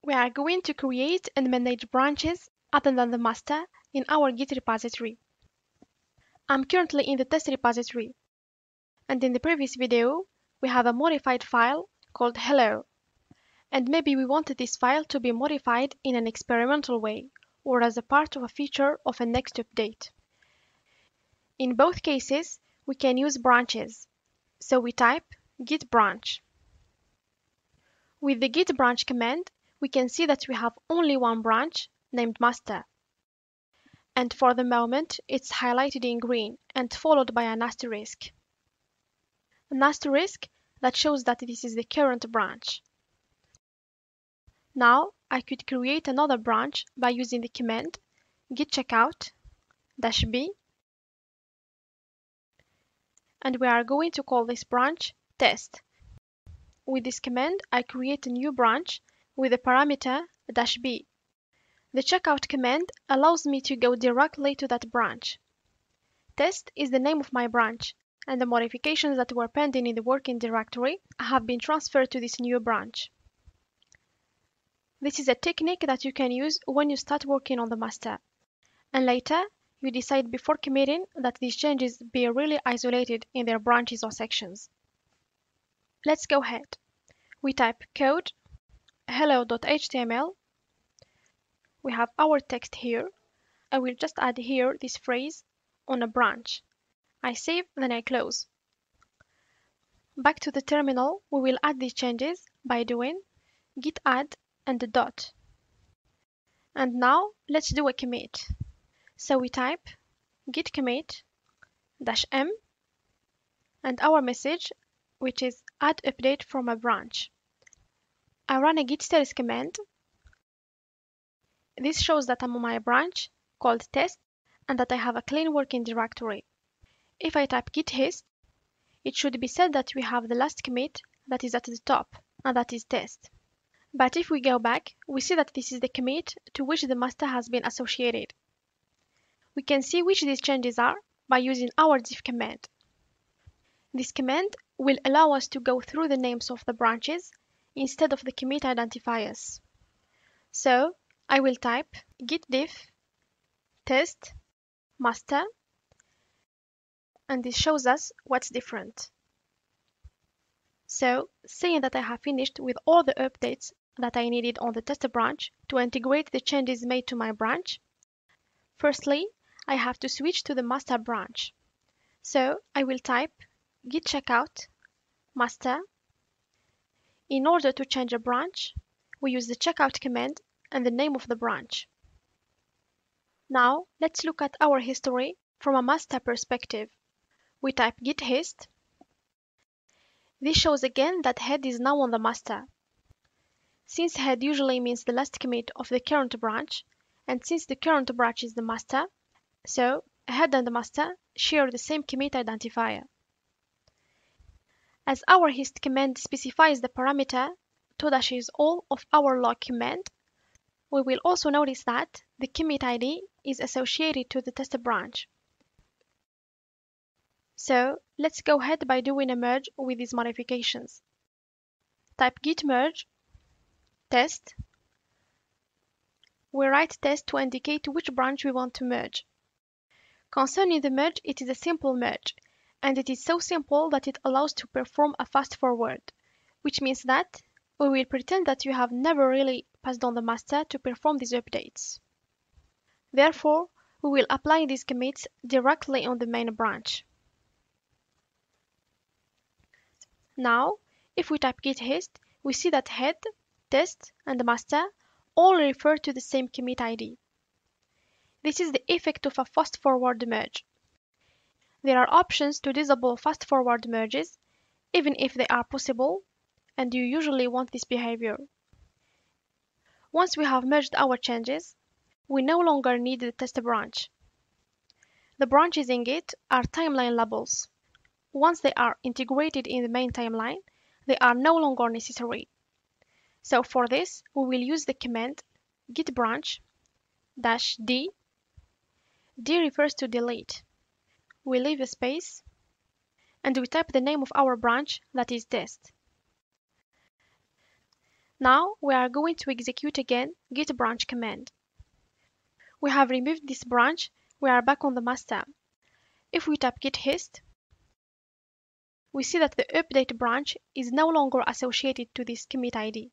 We are going to create and manage branches other than the master in our Git repository. I'm currently in the test repository, and in the previous video, we have a modified file called hello. And maybe we wanted this file to be modified in an experimental way, or as a part of a feature of a next update. In both cases, we can use branches. So we type git branch. With the git branch command, we can see that we have only one branch named master. And for the moment, it's highlighted in green and followed by an asterisk. An asterisk that shows that this is the current branch. Now, I could create another branch by using the command git checkout-b, and we are going to call this branch test. With this command, I create a new branch with the parameter -b. The checkout command allows me to go directly to that branch. Test is the name of my branch, and the modifications that were pending in the working directory have been transferred to this new branch. This is a technique that you can use when you start working on the master, and later you decide before committing that these changes be really isolated in their branches or sections. Let's go ahead. We type code hello.html. We have our text here. I will just add here this phrase on a branch. I save, then I close. Back to the terminal, we will add these changes by doing git add and a dot. And now let's do a commit. So we type git commit -m and our message, which is add update from a branch. I run a git status command. This shows that I'm on my branch called test and that I have a clean working directory. If I type git hist, it should be said that we have the last commit that is at the top, and that is test. But if we go back, we see that this is the commit to which the master has been associated. We can see which these changes are by using our diff command. This command will allow us to go through the names of the branches instead of the commit identifiers. So I will type git diff test master, and this shows us what's different. So, saying that I have finished with all the updates that I needed on the test branch to integrate the changes made to my branch, firstly, I have to switch to the master branch. So I will type git checkout master. In order to change a branch, we use the checkout command and the name of the branch. Now let's look at our history from a master perspective. We type git hist. This shows again that head is now on the master. Since head usually means the last commit of the current branch, and since the current branch is the master, so head and the master share the same commit identifier. As our hist command specifies the parameter to-all of our log command, we will also notice that the commit ID is associated to the test branch. So let's go ahead by doing a merge with these modifications. Type git merge test. We write test to indicate which branch we want to merge. Concerning the merge, it is a simple merge, and it is so simple that it allows to perform a fast forward, which means that we will pretend that you have never really passed on the master to perform these updates. Therefore, we will apply these commits directly on the main branch. Now, if we type git hist, we see that head, test, and master all refer to the same commit ID. This is the effect of a fast forward merge. There are options to disable fast forward merges, even if they are possible, and you usually want this behavior. Once we have merged our changes, we no longer need the test branch. The branches in Git are timeline labels. Once they are integrated in the main timeline, they are no longer necessary. So for this, we will use the command git branch -d. D refers to delete. we leave a space, and we type the name of our branch, that is test. Now we are going to execute again git branch command. We have removed this branch, we are back on the master. If we type git hist, we see that the update branch is no longer associated to this commit ID.